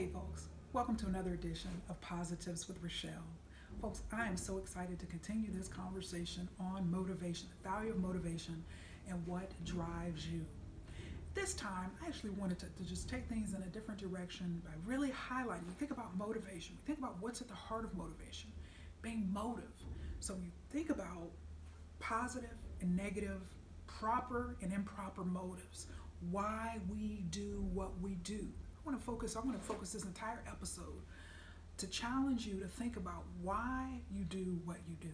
Hey folks, welcome to another edition of Posi-TIPS with Rachelle. Folks, I am so excited to continue this conversation on motivation, the value of motivation, and what drives you. This time, I actually wanted to just take things in a different direction by really highlighting. We think about motivation, we think about what's at the heart of motivation, being motive. So you think about positive and negative, proper and improper motives, why we do what we do. I want to focus this entire episode to challenge you to think about why you do what you do.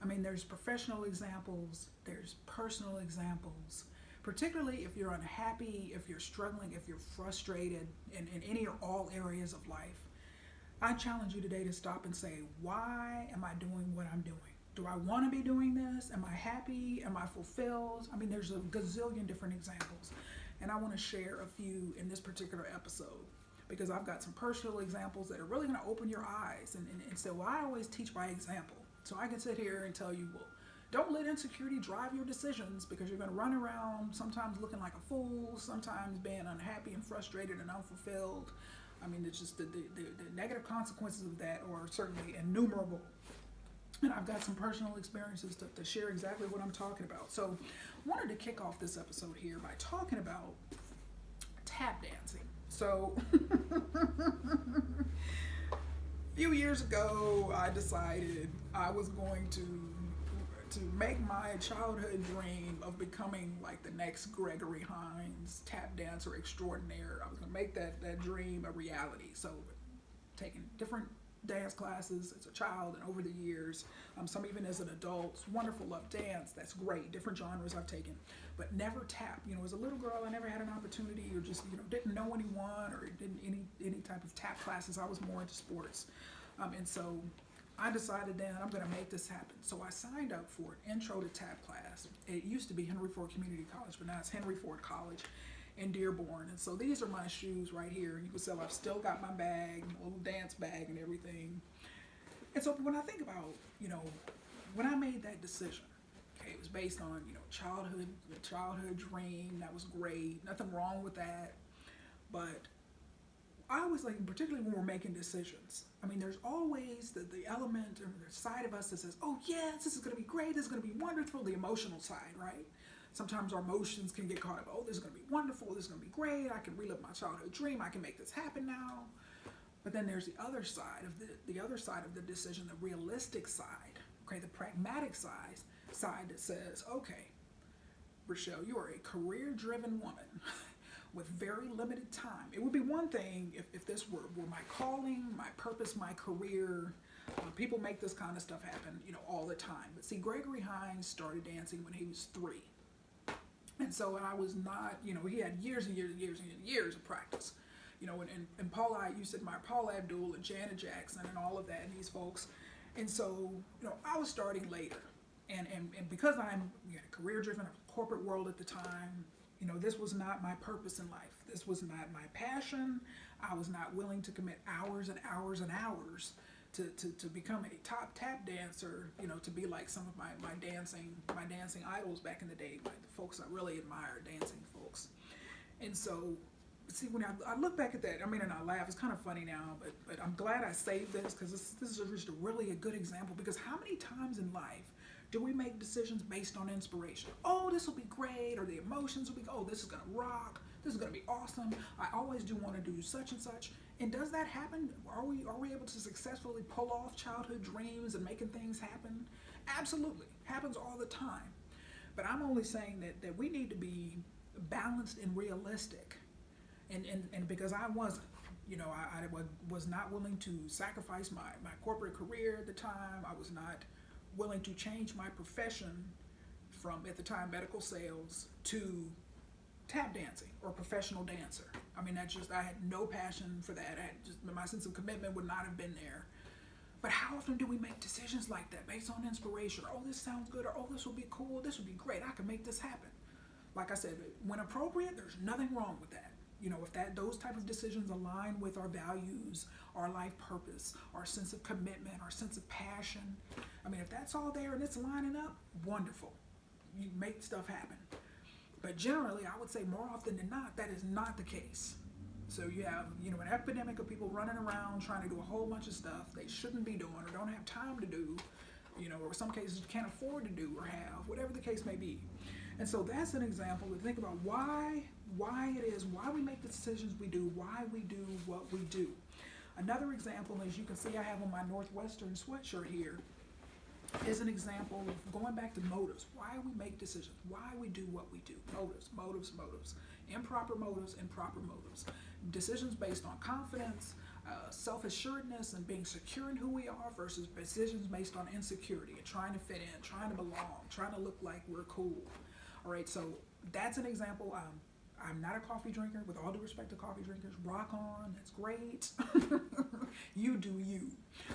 I mean, there's professional examples, there's personal examples, particularly if you're unhappy, if you're struggling, if you're frustrated in any or all areas of life. I challenge you today to stop and say, why am I doing what I'm doing? Do I want to be doing this? Am I happy? Am I fulfilled? I mean, there's a gazillion different examples. And I want to share a few in this particular episode because I've got some personal examples that are really going to open your eyes. And so I always teach by example. So I can sit here and tell you, well, don't let insecurity drive your decisions because you're going to run around sometimes looking like a fool, sometimes being unhappy and frustrated and unfulfilled. I mean, it's just the negative consequences of that are certainly innumerable. And I've got some personal experiences to share exactly what I'm talking about. So I wanted to kick off this episode here by talking about tap dancing. So a few years ago, I decided I was going to make my childhood dream of becoming like the next Gregory Hines tap dancer extraordinaire. I was going to make that dream a reality. So taking different dance classes as a child and over the years, some even as an adult. It's wonderful, love dance, that's great, different genres I've taken, but never tap. As a little girl, I never had an opportunity or just, didn't know anyone or didn't any type of tap classes. I was more into sports. And so I decided then I'm going to make this happen. So I signed up for an intro to tap class. It used to be Henry Ford Community College, but now it's Henry Ford College in Dearborn. And so these are my shoes right here. You can see I've still got my bag, my little dance bag and everything. And so when I think about, when I made that decision, okay, it was based on, childhood dream. That was great. Nothing wrong with that. But I always like, particularly when we're making decisions, I mean, there's always the element or the side of us that says, oh yes, this is going to be great. This is going to be wonderful. The emotional side, right? Sometimes our emotions can get caught up. Oh, this is going to be wonderful. This is going to be great. I can relive my childhood dream. I can make this happen now. But then there's the other side of the other side of the decision, the realistic side, okay, the pragmatic side that says, okay, Rachelle, you are a career-driven woman with very limited time. It would be one thing if this were my calling, my purpose, my career. People make this kind of stuff happen, all the time. But see, Gregory Hines started dancing when he was 3. And so I was not, he had years and years and years and years of practice. And you said my Paul Abdul and Janet Jackson and all of that and these folks. And so, I was starting later. And because I'm career driven, corporate world at the time, this was not my purpose in life. This was not my passion. I was not willing to commit hours and hours and hours to become a top tap dancer, to be like some of my dancing idols back in the day, like the folks I really admired, dancing folks. And so, see, when I look back at that, I mean, and I laugh, it's kind of funny now, but I'm glad I saved this because this is just really a good example, because how many times in life do we make decisions based on inspiration? Oh, this will be great, or the emotions will be, oh, this is going to rock, this is going to be awesome, I always do want to do such and such. And does that happen? Are we able to successfully pull off childhood dreams and making things happen? Absolutely. Happens all the time. But I'm only saying that we need to be balanced and realistic. And because I wasn't, I was not willing to sacrifice my corporate career at the time. I was not willing to change my profession from, at the time, medical sales to tap dancing or professional dancer. I mean, I had no passion for that. My sense of commitment would not have been there. But how often do we make decisions like that based on inspiration? Oh, this sounds good, or oh, this will be cool, this will be great, I can make this happen. Like I said, when appropriate, there's nothing wrong with that. If those type of decisions align with our values, our life purpose, our sense of commitment, our sense of passion, I mean, if that's all there and it's lining up, wonderful. You make stuff happen. But generally, I would say more often than not, that is not the case. So you have, an epidemic of people running around trying to do a whole bunch of stuff they shouldn't be doing or don't have time to do, or in some cases can't afford to do or have, whatever the case may be. And so that's an example to think about why we make the decisions we do, why we do what we do. Another example, as you can see, I have on my Northwestern sweatshirt here, is an example of going back to motives. Why we make decisions, why we do what we do. Motives. Improper motives and proper motives. Decisions based on confidence, self-assuredness, and being secure in who we are versus decisions based on insecurity and trying to fit in, trying to belong, trying to look like we're cool. All right, so that's an example. I'm not a coffee drinker. With all due respect to coffee drinkers, rock on, that's great. You do you.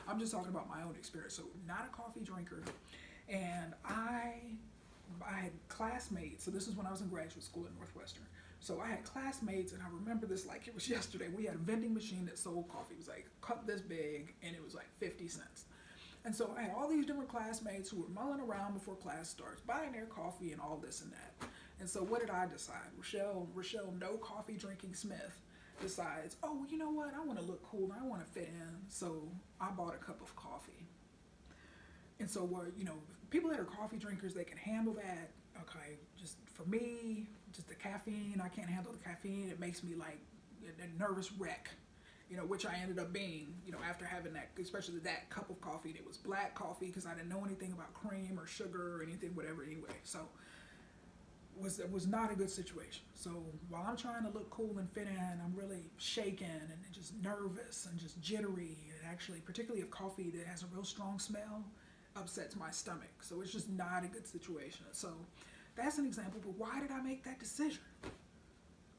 I'm just talking about my own experience. So not a coffee drinker. And I had classmates. So this is when I was in graduate school at Northwestern. So I had classmates, and I remember this like it was yesterday. We had a vending machine that sold coffee. It was like a cup this big, and it was like 50 cents. And so I had all these different classmates who were mulling around before class starts, buying their coffee and all this and that. And so what did I decide? Rachelle, no coffee drinking Smith, decides, oh, you know what? I want to look cool. I want to fit in. So I bought a cup of coffee. And so people that are coffee drinkers, they can handle that. Okay, just for me, just the caffeine, I can't handle the caffeine. It makes me like a nervous wreck. Which I ended up being, after having that, especially that cup of coffee. It was black coffee because I didn't know anything about cream or sugar or anything, whatever, anyway. So it was not a good situation. So while I'm trying to look cool and fit in, I'm really shaken and just nervous and just jittery. And actually, particularly if coffee that has a real strong smell upsets my stomach. So it's just not a good situation. So that's an example, but why did I make that decision?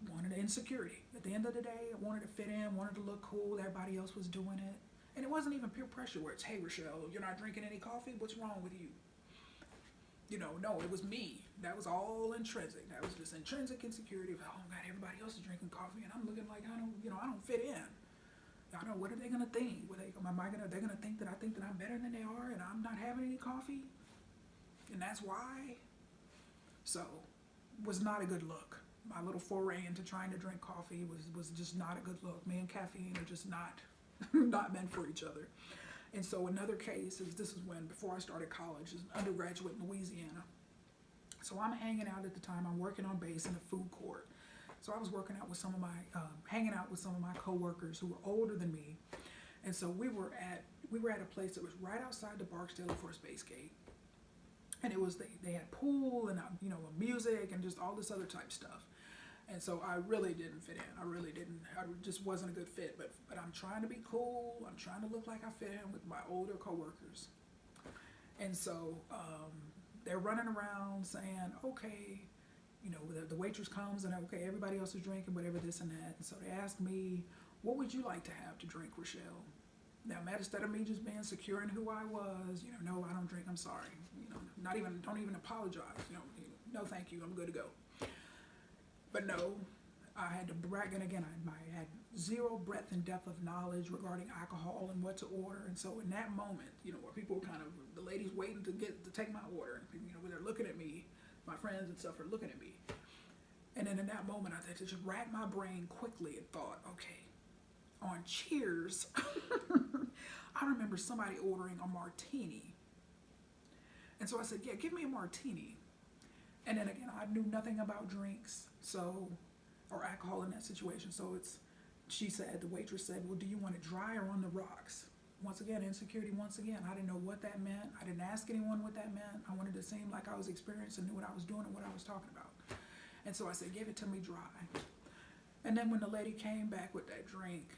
Wanted insecurity. At the end of the day, I wanted to fit in, wanted to look cool. Everybody else was doing it. And it wasn't even peer pressure where it's, hey, Rachelle, you're not drinking any coffee? What's wrong with you? No, it was me. That was all intrinsic. That was just intrinsic insecurity of, oh God, everybody else is drinking coffee and I'm looking like I don't fit in. I don't know, what are they going to think? They're going to think that I think that I'm better than they are and I'm not having any coffee? And that's why? So, was not a good look. My little foray into trying to drink coffee was just not a good look. Me and caffeine are just not meant for each other. And so another case is, this is when, before I started college, as an undergraduate in Louisiana. So I'm hanging out at the time, I'm working on base in a food court. So I was working out with hanging out with some of my coworkers who were older than me. And so we were at a place that was right outside the Barksdale Air Force Base gate. And it was, they had pool and, music and just all this other type stuff. And so I really didn't fit in. I just wasn't a good fit. But I'm trying to be cool. I'm trying to look like I fit in with my older coworkers. And so they're running around saying, okay, the waitress comes and okay, everybody else is drinking, whatever, this and that. And so they asked me, what would you like to have to drink, Rachelle? Now, instead of me just being secure in who I was, no, I don't drink, I'm sorry. Don't even apologize. No, thank you, I'm good to go. But no, I had to brag, and again, I had zero breadth and depth of knowledge regarding alcohol and what to order. And so in that moment, where people were the ladies waiting to take my order, when they're looking at me, my friends and stuff are looking at me. And then in that moment, I had to just rack my brain quickly and thought, okay, on Cheers, I remember somebody ordering a martini. And so I said, yeah, give me a martini. And then again, I knew nothing about drinks, or alcohol in that situation. So the waitress said, well, do you want it dry or on the rocks? Once again, insecurity once again. I didn't know what that meant. I didn't ask anyone what that meant. I wanted to seem like I was experienced and knew what I was doing and what I was talking about. And so I said, give it to me dry. And then when the lady came back with that drink,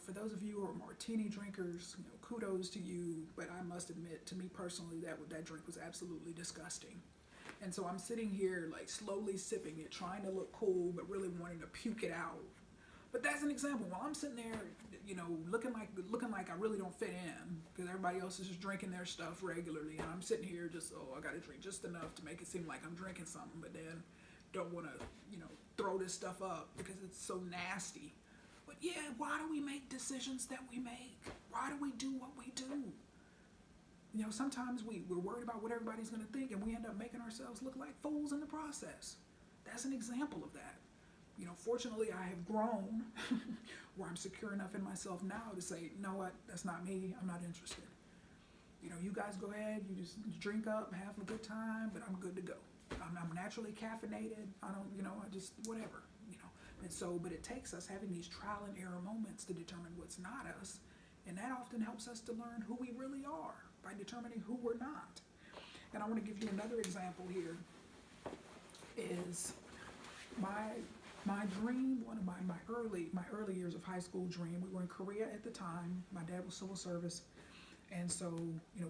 for those of you who are martini drinkers, kudos to you, but I must admit, to me personally, that drink was absolutely disgusting. And so I'm sitting here like slowly sipping it, trying to look cool, but really wanting to puke it out. But that's an example. While I'm sitting there, looking like I really don't fit in because everybody else is just drinking their stuff regularly, and I'm sitting here just, I got to drink just enough to make it seem like I'm drinking something, but then don't want to, throw this stuff up because it's so nasty. But yeah, why do we make decisions that we make? Why do we do what we do? Sometimes we're worried about what everybody's going to think, and we end up making ourselves look like fools in the process. That's an example of that. Fortunately, I have grown where I'm secure enough in myself now to say, you know what, that's not me. I'm not interested. You guys go ahead, you just drink up, have a good time, but I'm good to go. I'm naturally caffeinated. I don't, I just, whatever. And so, but it takes us having these trial and error moments to determine what's not us. And that often helps us to learn who we really are by determining who we're not. And I want to give you another example here is my dream, one of my early years of high school dream. We were in Korea at the time. My dad was civil service. And so,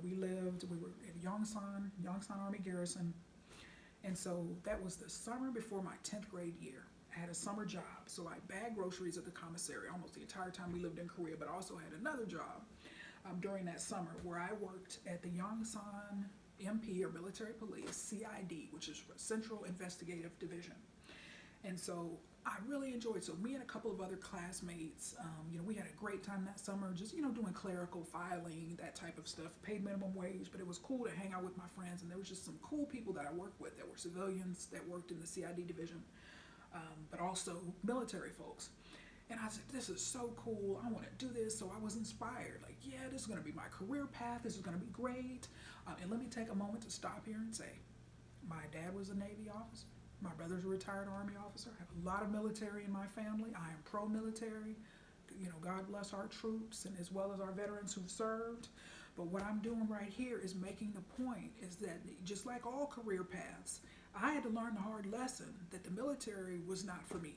we were at Yongsan Army Garrison. And so that was the summer before my 10th grade year. I had a summer job. So I bagged groceries at the commissary almost the entire time we lived in Korea, but I also had another job during that summer where I worked at the Yongsan MP or military police, CID, which is Central Investigative Division. And so I really enjoyed. So me and a couple of other classmates, we had a great time that summer, just doing clerical filing, that type of stuff. Paid minimum wage, but it was cool to hang out with my friends. And there was just some cool people that I worked with that were civilians that worked in the CID division, but also military folks. And I said, this is so cool. I want to do this. So I was inspired. Like, yeah, this is going to be my career path. This is going to be great. And let me take a moment to stop here and say, my dad was a Navy officer. My brother's a retired Army officer. I have a lot of military in my family. I am pro-military. God bless our troops and as well as our veterans who've served. But what I'm doing right here is making the point is that just like all career paths, I had to learn the hard lesson that the military was not for me.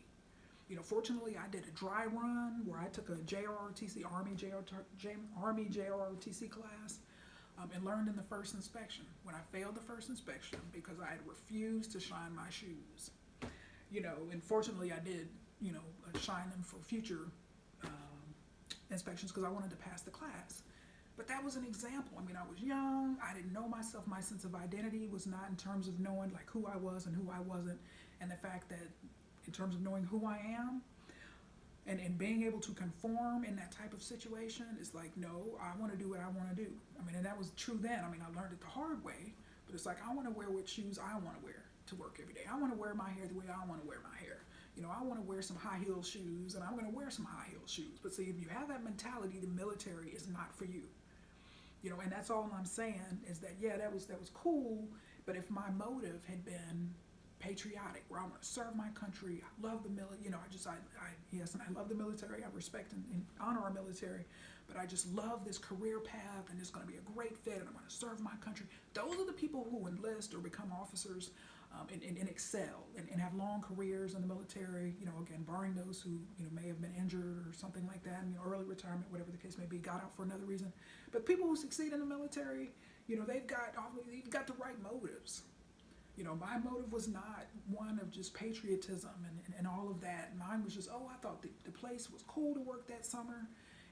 Fortunately, I did a dry run where I took a JROTC, Army JROTC class. And learned in the first inspection when I failed the first inspection because I had refused to shine my shoes. And fortunately I did, shine them for future inspections because I wanted to pass the class. But that was an example. I was young, I didn't know myself, my sense of identity was not in terms of knowing like who I was and who I wasn't, and the fact that in terms of knowing who I am, and being able to conform in that type of situation is like, no, I want to do what I want to do. And that was true then. I learned it the hard way, but it's like, I want to wear what shoes I want to wear to work every day. I want to wear my hair the way I want to wear my hair. I want to wear some high heel shoes, and I'm going to wear some high heel shoes. But see, if you have that mentality, the military is not for you. And that's all I'm saying is that, yeah, that was cool, but if my motive had been patriotic, where I want to serve my country, I love the military, yes, and I love the military, I respect and honor our military, but I just love this career path, and it's going to be a great fit, and I'm going to serve my country. Those are the people who enlist or become officers and excel and have long careers in the military, again, barring those who, may have been injured or something like that, early retirement, whatever the case may be, got out for another reason. But people who succeed in the military, they've got the right motives. My motive was not one of just patriotism and all of that. Mine was just, I thought the place was cool to work that summer,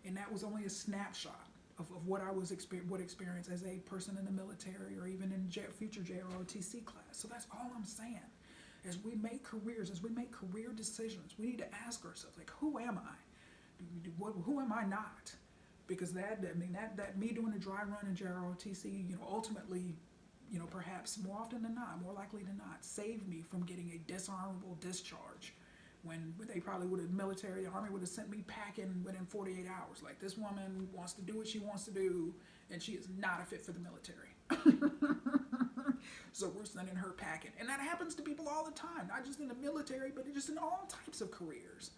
and that was only a snapshot of what I was experience as a person in the military or even in future JROTC class. So that's all I'm saying. As we make careers, as we make career decisions, we need to ask ourselves, like, who am I? Who am I not? Because that me doing a dry run in JROTC, ultimately, perhaps more often than not, more likely than not, saved me from getting a dishonorable discharge when they probably would have, the Army would have sent me packing within 48 hours. Like, this woman wants to do what she wants to do, and she is not a fit for the military. So we're sending her packing. And that happens to people all the time, not just in the military, but just in all types of careers.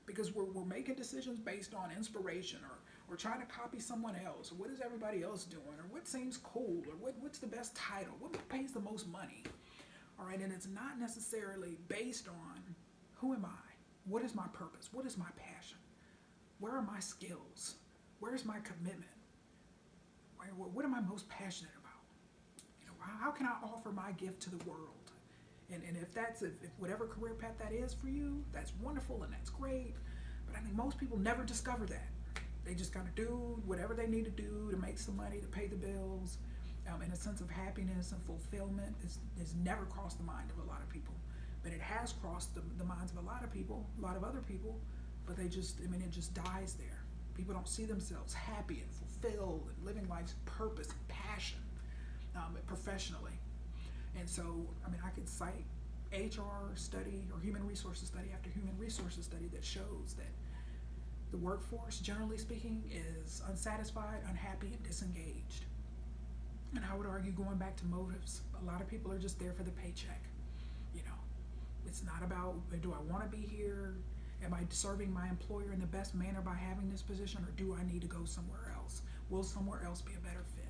Because we're making decisions based on inspiration or trying to copy someone else, or what is everybody else doing, or what seems cool, or what's the best title, what pays the most money. All right, and it's not necessarily based on who am I, what is my purpose, what is my passion, where are my skills, where's my commitment, what am I most passionate about? How can I offer my gift to the world? And if whatever career path that is for you, that's wonderful and that's great. But I think most people never discover that. They just gotta do whatever they need to do to make some money, to pay the bills, and a sense of happiness and fulfillment is never crossed the mind of a lot of people. But it has crossed the minds of a lot of other people, but it just dies there. People don't see themselves happy and fulfilled and living life's purpose and passion professionally. And so, I could cite HR study or human resources study after human resources study that shows that the workforce, generally speaking, is unsatisfied, unhappy, and disengaged. And I would argue, going back to motives, a lot of people are just there for the paycheck. You know, it's not about, do I want to be here? Am I serving my employer in the best manner by having this position, or do I need to go somewhere else? Will somewhere else be a better fit?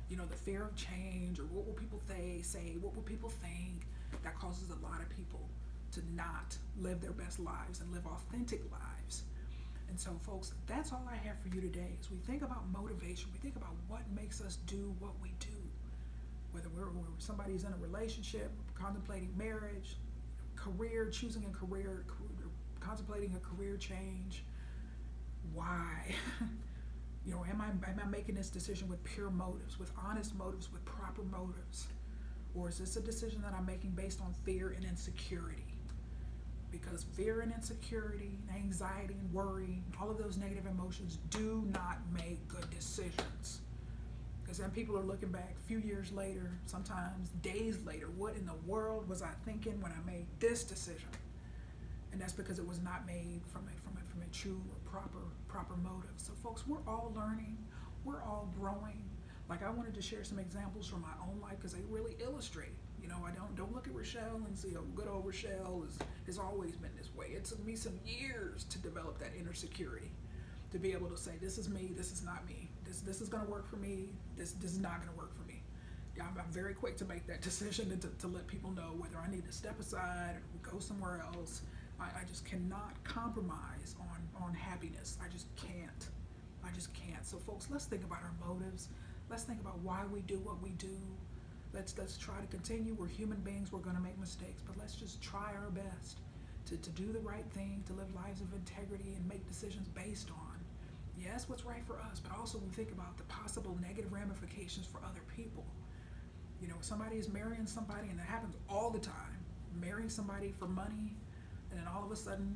You know, the fear of change, or what will people say, what will people think, that causes a lot of people to not live their best lives and live authentic lives. And so, folks, that's all I have for you today. As we think about motivation, we think about what makes us do what we do. Whether somebody's in a relationship, contemplating marriage, career, choosing a career, contemplating a career change. Why? You know, am I making this decision with pure motives, with honest motives, with proper motives? Or is this a decision that I'm making based on fear and insecurity? Because fear and insecurity, and anxiety and worry, all of those negative emotions do not make good decisions. Because then people are looking back a few years later, sometimes days later, what in the world was I thinking when I made this decision? And that's because it was not made from a true or proper motive. So folks, we're all learning, we're all growing. Like, I wanted to share some examples from my own life because they really illustrate. You know, I don't look at Rachelle and see, oh, good old Rachelle has always been this way. It took me some years to develop that inner security, to be able to say, this is me, this is not me. This is going to work for me, this is not going to work for me. Yeah, I'm very quick to make that decision and to let people know whether I need to step aside or go somewhere else. I just cannot compromise on happiness. I just can't. So folks, let's think about our motives. Let's think about why we do what we do. Let's try to continue. We're human beings. We're going to make mistakes, but let's just try our best to do the right thing, to live lives of integrity and make decisions based on, yes, what's right for us, but also we think about the possible negative ramifications for other people. You know, somebody is marrying somebody, and it happens all the time, marrying somebody for money, and then all of a sudden,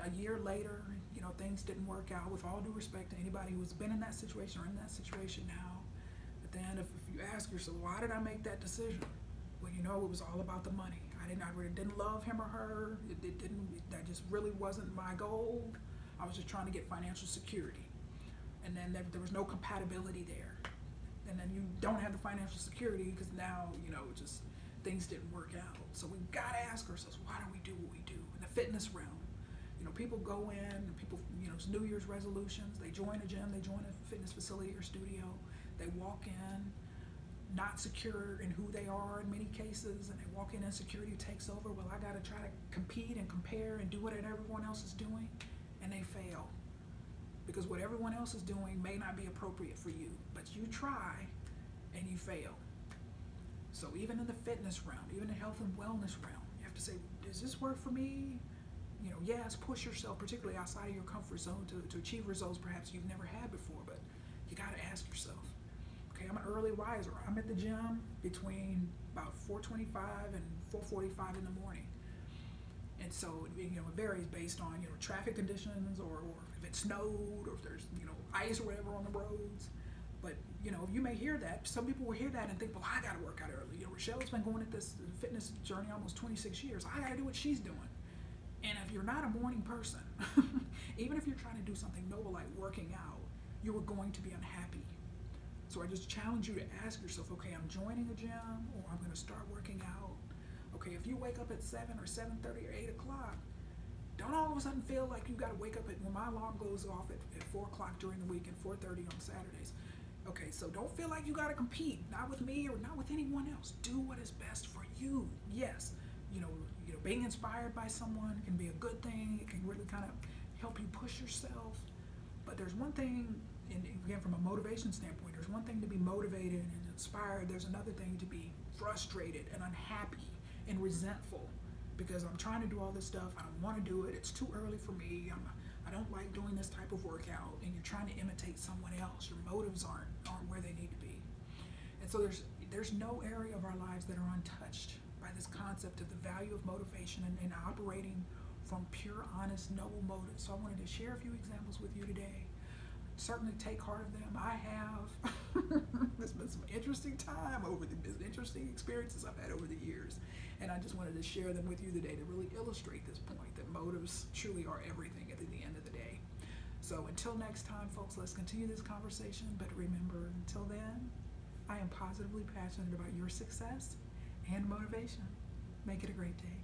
a year later, you know, things didn't work out. With all due respect to anybody who's been in that situation or in that situation now, but then if you ask yourself, why did I make that decision? Well, you know, it was all about the money. I really didn't love him or her. That just really wasn't my goal. I was just trying to get financial security. And then there was no compatibility there. And then you don't have the financial security because now, you know, just things didn't work out. So we've got to ask ourselves, why do we do what we do? In the fitness realm, you know, people go in, and people, you know, it's New Year's resolutions. They join a gym, they join a fitness facility or studio. They walk in, not secure in who they are in many cases, and they walk in, insecurity takes over. Well, I got to try to compete and compare and do what everyone else is doing, and they fail. Because what everyone else is doing may not be appropriate for you, but you try and you fail. So even in the fitness realm, even the health and wellness realm, you have to say, does this work for me? You know, yes, push yourself, particularly outside of your comfort zone to achieve results perhaps you've never had before, but you got to ask yourself, okay, I'm an early riser. I'm at the gym between about 4:25 and 4:45 in the morning. And so, you know, it varies based on, you know, traffic conditions or if it snowed or if there's, you know, ice or whatever on the roads. But, you know, you may hear that. Some people will hear that and think, well, I got to work out early. You know, Rachelle's been going at this fitness journey almost 26 years. I got to do what she's doing. And if you're not a morning person, even if you're trying to do something noble like working out, you are going to be unhappy. So I just challenge you to ask yourself, okay, I'm joining a gym or I'm going to start working out. Okay, if you wake up at 7 or 7:30 or 8 o'clock, don't all of a sudden feel like you got to wake up when my alarm goes off at 4 o'clock during the week and 4:30 on Saturdays. Okay, so don't feel like you got to compete, not with me or not with anyone else. Do what is best for you. Yes, you know, being inspired by someone can be a good thing. It can really kind of help you push yourself. But there's one thing, and again, from a motivation standpoint, there's one thing to be motivated and inspired. There's another thing to be frustrated and unhappy and resentful because I'm trying to do all this stuff. I don't want to do it. It's too early for me. I don't like doing this type of workout, and you're trying to imitate someone else. Your motives aren't where they need to be. And so there's no area of our lives that are untouched by this concept of the value of motivation and operating from pure, honest, noble motives. So I wanted to share a few examples with you today. certainly take heart of them. I have. There's been some interesting interesting experiences I've had over the years, and I just wanted to share them with you today to really illustrate this point that motives truly are everything at the end of the day. So until next time, folks, let's continue this conversation. But remember, until then, I am positively passionate about your success and motivation. Make it a great day.